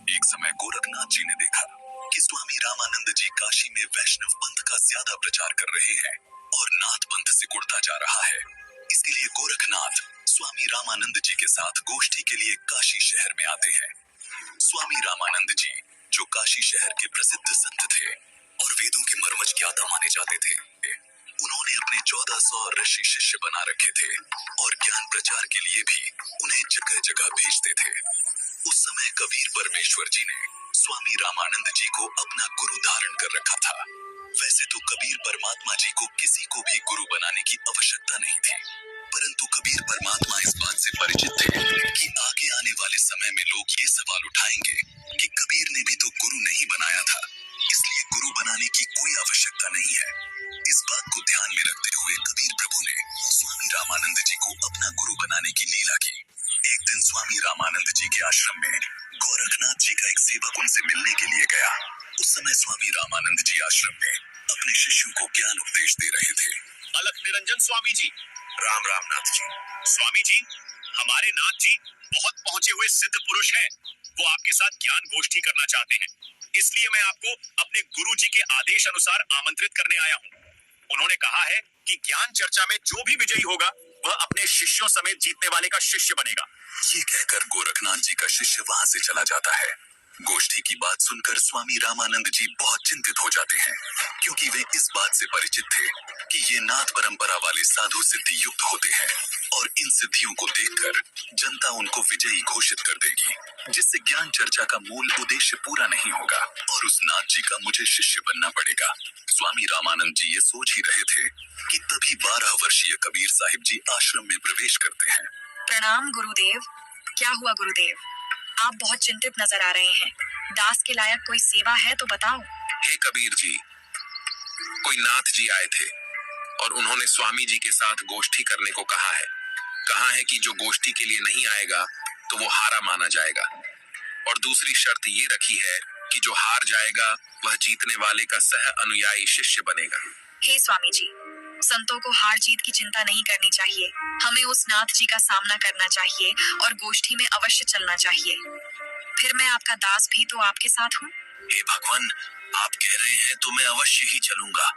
एक समय गोरखनाथ जी ने देखा कि स्वामी रामानंद जी काशी में वैष्णव पंथ का ज्यादा प्रचार कर रहे हैं और नाथ पंथ सिकुड़ता जा रहा है। इसके लिए गोरखनाथ स्वामी रामानंद जी के साथ गोष्ठी के लिए काशी शहर में आते हैं। स्वामी रामानंद जी, जो काशी शहर के प्रसिद्ध संत थे और वेदों के मर्मज्ञ ज्ञाता माने जाते थे, उन्होंने अपने 1400 ऋषि शिष्य बना रखे थे और ज्ञान प्रचार के लिए भी उन्हें जगह जगह भेजते थे। उस समय कबीर परमेश्वर जी ने स्वामी रामानंद जी को अपना गुरु धारण कर रखा था। वैसे तो कबीर परमात्मा जी को किसी को भी गुरु बनाने की आवश्यकता नहीं थी, परंतु कबीर परमात्मा इस बात से परिचित थे कि आगे आने वाले समय में लोग ये सवाल उठाएंगे कि कबीर ने भी तो गुरु नहीं बनाया था, इसलिए गुरु बनाने की कोई आवश्यकता नहीं है। इस बात को ध्यान में रखते हुए कबीर प्रभु ने स्वामी रामानंद जी को अपना गुरु बनाने की लीला की। एक दिन स्वामी रामानंद जी के आश्रम में गोरखनाथ जी का एक सेवक उनसे मिलने के लिए गया। उस समय स्वामी रामानंद जी आश्रम में अपने शिष्यों को ज्ञान उपदेश दे रहे थे। अलख निरंजन स्वामी जी। राम राम नाथ जी। स्वामी जी, हमारे नाथ जी बहुत पहुंचे हुए सिद्ध पुरुष हैं। वो आपके साथ ज्ञान गोष्ठी करना चाहते हैं, इसलिए मैं आपको अपने गुरु जी के आदेश अनुसार आमंत्रित करने आया हूँ। उन्होंने कहा है कि ज्ञान चर्चा में जो भी विजयी होगा वह अपने शिष्यों समेत जीतने वाले का शिष्य बनेगा। ये कहकर गोरखनाथ जी का शिष्य वहां से चला जाता है। गोष्ठी की बात सुनकर स्वामी रामानंद जी बहुत चिंतित हो जाते हैं, क्योंकि वे इस बात से परिचित थे कि ये नाथ परंपरा वाले साधु सिद्धि युक्त होते हैं और इन सिद्धियों को देखकर जनता उनको विजयी घोषित कर देगी, जिससे ज्ञान चर्चा का मूल उद्देश्य पूरा नहीं होगा और उस नाथ जी का मुझे शिष्य बनना पड़ेगा। स्वामी रामानंद जी ये सोच ही रहे थे कि तभी 12 वर्षीय कबीर साहिब जी आश्रम में प्रवेश करते हैं। प्रणाम गुरुदेव। क्या हुआ गुरुदेव? आप बहुत चिंतित नजर आ रहे हैं। दास के लायक कोई सेवा है तो बताओ। हे कबीर जी, कोई नाथ जी आए थे और उन्होंने स्वामी जी के साथ गोष्ठी करने को कहा है। कहा है कि जो गोष्ठी के लिए नहीं आएगा तो वो हारा माना जाएगा, और दूसरी शर्त ये रखी है कि जो हार जाएगा वह जीतने वाले का सह अनुयायी शिष्य बनेगा। हे स्वामी जी, संतों को हार जीत की चिंता नहीं करनी चाहिए। हमें उस नाथ जी का सामना करना चाहिए और गोष्ठी में अवश्य चलना चाहिए। फिर मैं आपका दास भी तो आपके साथ हूँ। हे भगवान, आप कह रहे हैं तो मैं अवश्य ही चलूंगा।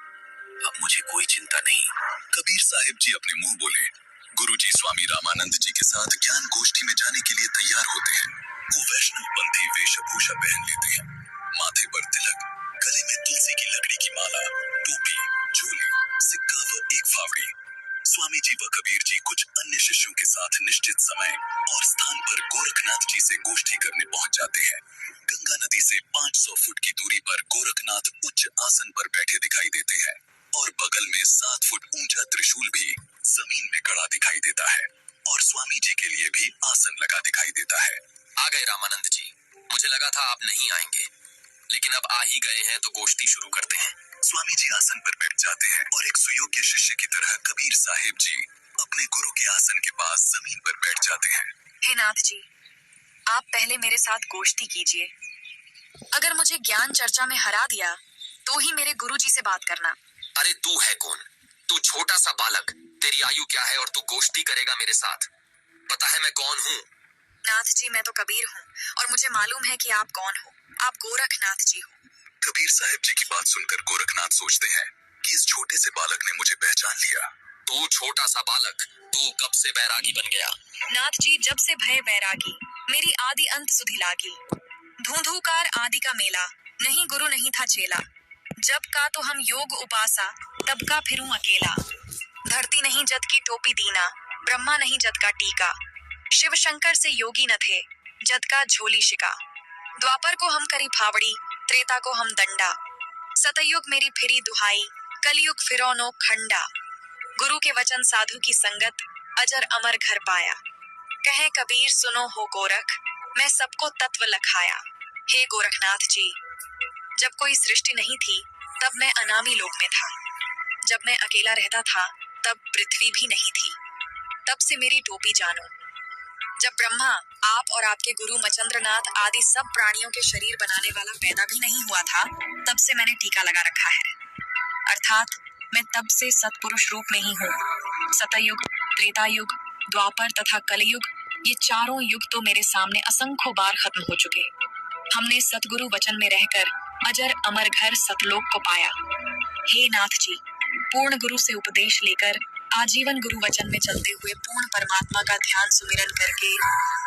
अब मुझे कोई चिंता नहीं। कबीर साहिब जी अपने मुंह बोले। गुरुजी स्वामी रामानंद जी के साथ ज्ञान गोष्ठी में जाने के लिए तैयार होते हैं। वो वैष्णव पंथी वेशभूषा पहन लेते हैं, माथे पर तिलक, गले में तुलसी की लकड़ी की माला, टोपी, झोली, सिक्का व एक फावड़ी। स्वामी जी व कबीर जी कुछ अन्य शिष्यों के साथ निश्चित समय और स्थान पर गोरखनाथ जी से गोष्ठी करने पहुंच जाते हैं। गंगा नदी से 500 फुट की दूरी पर गोरखनाथ उच्च आसन पर बैठे दिखाई देते हैं और बगल में 7 फुट ऊंचा त्रिशूल भी जमीन में गड़ा दिखाई देता है और स्वामी जी के लिए भी आसन लगा दिखाई देता है। आ गए रामानंद जी। मुझे लगा था आप नहीं आएंगे, लेकिन अब आ ही गए हैं तो गोष्ठी शुरू करते हैं। स्वामी जी आसन पर बैठ जाते हैं और एक सुयोग्य शिष्य की तरह कबीर साहिब जी अपने गुरु के आसन के पास जमीन पर बैठ जाते हैं। हे नाथ जी, आप पहले मेरे साथ गोष्ठी कीजिए। अगर मुझे ज्ञान चर्चा में हरा दिया तो ही मेरे गुरु जी से बात करना। अरे तू है कौन? तू छोटा सा बालक। तेरी आयु क्या है और तू गोष्ठी करेगा मेरे साथ? पता है मैं कौन हूँ? नाथ जी, मैं तो कबीर हूँ और मुझे मालूम है कि आप कौन हो। आप गोरखनाथ जी हो। कबीर साहिब जी की बात सुनकर गोरखनाथ सोचते हैं कि इस छोटे से बालक ने मुझे पहचान लिया। तू छोटा सा बालक, तू कब से बैरागी बन गया? नाथ जी, जब से भय बैरागी, मेरी आदि अंत सुधि लागी। धूंधूकार आदि का मेला, नहीं गुरु नहीं था चेला। जब का तो हम योग उपासा, तब का फिरूं अकेला। धरती नहीं जद की टोपी दीना, ब्रह्मा नहीं जद का टीका। शिव शंकर से योगी न थे, जद का झोली शिका। द्वापर को हम करी फावड़ी, त्रेता को हम दंडा। सतयुग मेरी फिरी दुहाई, कलयुग फिरो नो खंडा। गुरु के वचन साधु की संगत, अजर अमर घर पाया। कहे कबीर सुनो हो गोरख, मैं सबको तत्व लखाया। हे गोरखनाथ जी, जब कोई सृष्टि नहीं थी तब मैं अनामी लोक में था। जब मैं अकेला रहता था तब पृथ्वी भी नहीं थी। तब से मेरी टोपी जानो। जब ब्रह्मा, आप और आपके गुरु मचंद्रनाथ आदि सब प्राणियों के शरीर बनाने वाला पैदा भी नहीं हुआ था, तब से मैंने टीका लगा रखा है। अर्थात मैं तब से सत्पुरुष रूप में ही हूँ। सतयुग, त्रेतायुग, द्वापर तथा कलयुग, ये चारों युग तो मेरे सामने असंख्य बार खत्म हो चुके, हमने सतगुरु वचन में रहकर अजर अमर घर सतलोक को पाया। हे नाथ जी, पूर्ण गुरु से उपदेश लेकर आजीवन गुरु वचन में चलते हुए पूर्ण परमात्मा का ध्यान सुमिरन करके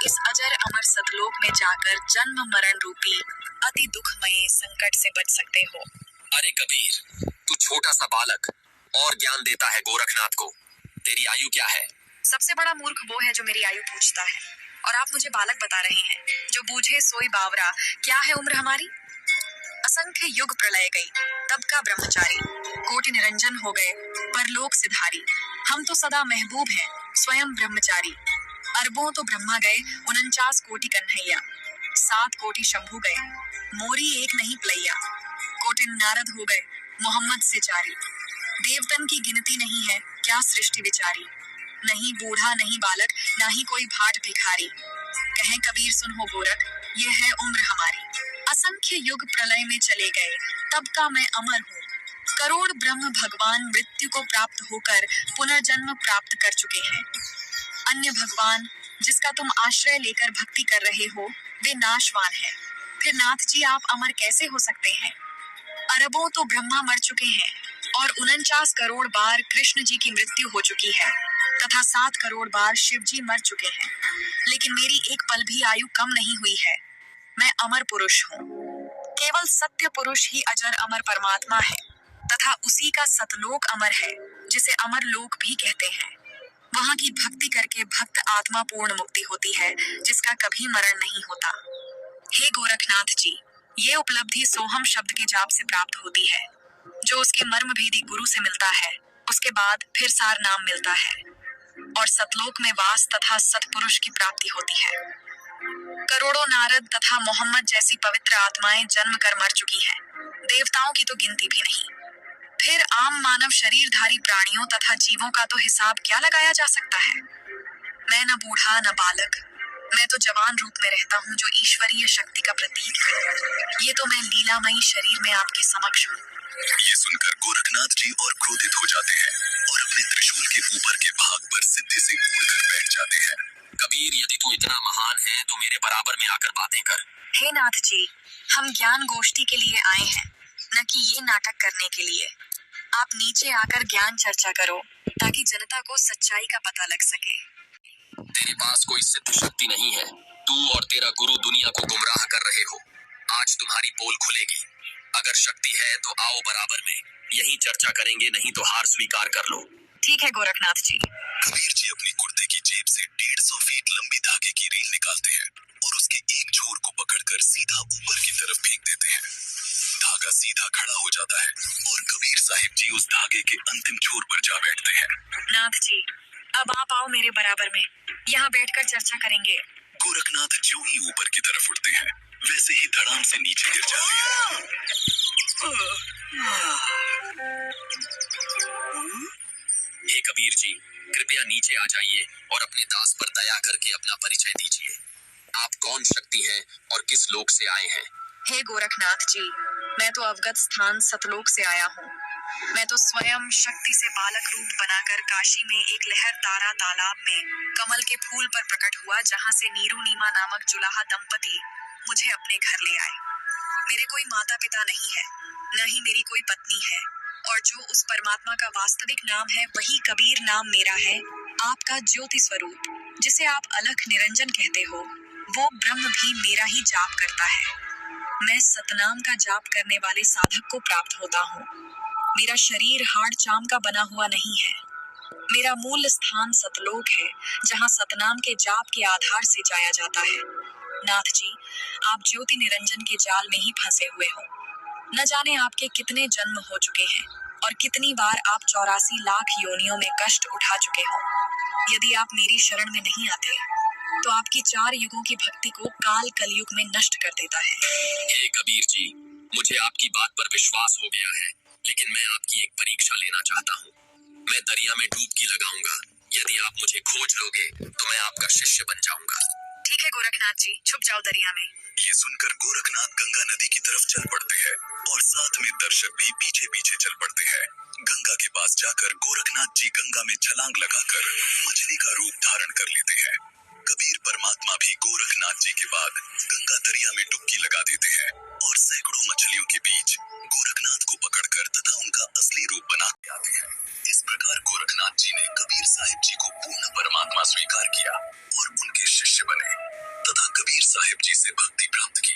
इस अजर अमर सतलोक में जाकर जन्म मरण रूपी अति दुखमय संकट से बच सकते हो। अरे कबीर, तू छोटा सा बालक और ज्ञान देता है गोरखनाथ को। तेरी आयु क्या है? सबसे बड़ा मूर्ख वो है जो मेरी आयु पूछता है, और आप मुझे बालक बता रहे हैं। जो बूझे सोई बावरा, क्या है उम्र हमारी? असंख्य युग प्रलय गई, तब का ब्रह्मचारी। कोटि निरंजन हो गए, परलोक सिधारी। हम तो सदा महबूब हैं, स्वयं ब्रह्मचारी। अरबों तो ब्रह्मा गए, 49 कोटि कन्हैया। 7 कोटि शंभू गए, मोरी एक नहीं प्लैया। कोटि नारद हो गए, मोहम्मद से जारी। देवतन की गिनती नहीं है, क्या सृष्टि विचारी। नहीं बूढ़ा नहीं बालक, ना ही कोई भाट भिखारी। कहें कबीर सुन हो गोरख, ये है उम्र हमारी। असंख्य युग प्रलय में चले गए, तब का मैं अमर हूँ। करोड़ ब्रह्म भगवान मृत्यु को प्राप्त होकर पुनर्जन्म प्राप्त कर चुके हैं। अन्य भगवान जिसका तुम आश्रय लेकर भक्ति कर रहे हो, वे नाशवान हैं। फिर नाथ जी आप अमर कैसे हो सकते हैं? अरबों तो ब्रह्मा मर चुके हैं और 49 करोड़ बार कृष्ण जी की मृत्यु हो चुकी है तथा 7 करोड़ बार शिव जी मर चुके हैं, लेकिन मेरी एक पल भी आयु कम नहीं हुई है। मैं अमर पुरुष हूँ। केवल सत्य पुरुष ही अजर अमर परमात्मा है तथा उसी का सतलोक अमर है, जिसे अमर लोक भी कहते हैं। वहाँ की भक्ति करके भक्त आत्मा पूर्ण मुक्ति होती है, जिसका कभी मरण नहीं होता। हे गोरखनाथ जी, ये उपलब्धि सोहम शब्द के जाप से प्राप्त होती है, जो उसके मर्म भेदी गुरु से मिलता है। उसके बाद फिर सार नाम मिलता है और सतलोक में वास तथा सतपुरुष की प्राप्ति होती है। करोड़ों नारद तथा मोहम्मद जैसी पवित्र आत्माएं जन्म कर मर चुकी हैं, देवताओं की तो गिनती भी नहीं। फिर आम मानव शरीरधारी प्राणियों तथा जीवों का तो हिसाब क्या लगाया जा सकता है। मैं न बूढ़ा न बालक, मैं तो जवान रूप में रहता हूँ, जो ईश्वरीय शक्ति का प्रतीक है। ये तो मैं लीलामयी शरीर में आपके समक्ष हूँ। ये सुनकर गोरखनाथ जी और क्रोधित हो जाते हैं और अपने त्रिशूल के ऊपर के भाग पर सिद्धि से उड़कर बैठ जाते हैं। कबीर, यदि तू इतना महान है तो मेरे बराबर में आकर बातें कर। हे नाथ जी, हम ज्ञान गोष्ठी के लिए आए हैं, न कि ये नाटक करने के लिए। आप नीचे आकर ज्ञान चर्चा करो, ताकि जनता को सच्चाई का पता लग सके। तेरे पास कोई सिद्ध शक्ति नहीं है। तू और तेरा गुरु दुनिया को गुमराह कर रहे हो। आज तुम्हारी पोल खुलेगी। अगर शक्ति है तो आओ बराबर में, यही चर्चा करेंगे, नहीं तो हार स्वीकार कर लो। ठीक है गोरखनाथ जी। कबीर जी अपनी कुर्ते की जेब से 150 फीट लंबी धागे की रील निकालते हैं और उसके एक छोर को पकड़कर सीधा ऊपर की तरफ फेंक देते हैं। धागा सीधा खड़ा हो जाता है और कबीर साहिब जी उस धागे के अंतिम छोर पर जा बैठते हैं। नाथ जी, अब आप आओ मेरे बराबर में, यहाँ बैठकर चर्चा करेंगे। गोरखनाथ जो ही ऊपर की तरफ उठते हैं, वैसे ही धड़ाम से नीचे गिर जाते हैं। हे कबीर जी, कृपया नीचे आ जाइए और अपने दास पर दया करके अपना परिचय दीजिए। आप कौन शक्ति हैं और किस लोक से आए हैं? हे गोरखनाथ जी, मैं तो अवगत स्थान सतलोक से आया हूँ। मैं तो स्वयं शक्ति से बालक रूप बनाकर काशी में एक लहर तारा तालाब में कमल के फूल पर प्रकट हुआ, जहाँ से नीरू नीमा नामक जुलाहा दंपति मुझे अपने घर ले आए। मेरे कोई माता पिता नहीं है, न ही मेरी कोई पत्नी है, और जो उस परमात्मा का वास्तविक नाम है वही कबीर नाम मेरा है। आपका ज्योति स्वरूप, जिसे आप अलख निरंजन कहते हो, वो ब्रह्म भी मेरा ही जाप करता है। मैं सतनाम का जाप करने वाले साधक को प्राप्त होता हूँ। मेरा शरीर हाड़ चाम का बना हुआ नहीं है। मेरा मूल स्थान सतलोक है, जहाँ सतनाम के जाप के आधार से जाया जाता है। नाथ जी, आप ज्योति निरंजन के जाल में ही फंसे हुए हो। न जाने आपके कितने जन्म हो चुके हैं और कितनी बार आप 84 लाख योनियों में कष्ट उठा चुके हो। यदि आप मेरी शरण में नहीं आते, तो आपकी 4 युगों की भक्ति को काल कलयुग में नष्ट कर देता है। हे कबीर जी, मुझे आपकी बात पर विश्वास हो गया है, लेकिन मैं आपकी एक परीक्षा लेना चाहता हूँ। मैं दरिया में डुबकी लगाऊंगा। यदि आप मुझे खोज लोगे तो मैं आपका शिष्य बन जाऊंगा। ठीक है गोरखनाथ जी, छुप जाओ दरिया में। ये सुनकर गोरखनाथ गंगा नदी की तरफ चल पड़ते हैं और साथ में दर्शक भी पीछे पीछे चल पड़ते हैं। गंगा के पास जाकर गोरखनाथ जी गंगा में छलांग लगाकर मछली का रूप धारण कर लेते हैं। कबीर परमात्मा भी गोरखनाथ जी के बाद गंगा दरिया में डुबकी लगा देते हैं और सैकड़ों मछलियों के बीच गोरखनाथ को पकड़कर तथा उनका असली रूप बना के आते हैं। इस प्रकार गोरखनाथ जी ने कबीर साहिब जी को पूर्ण परमात्मा स्वीकार किया और उनके शिष्य बने तथा कबीर साहिब जी से भक्ति प्राप्त की।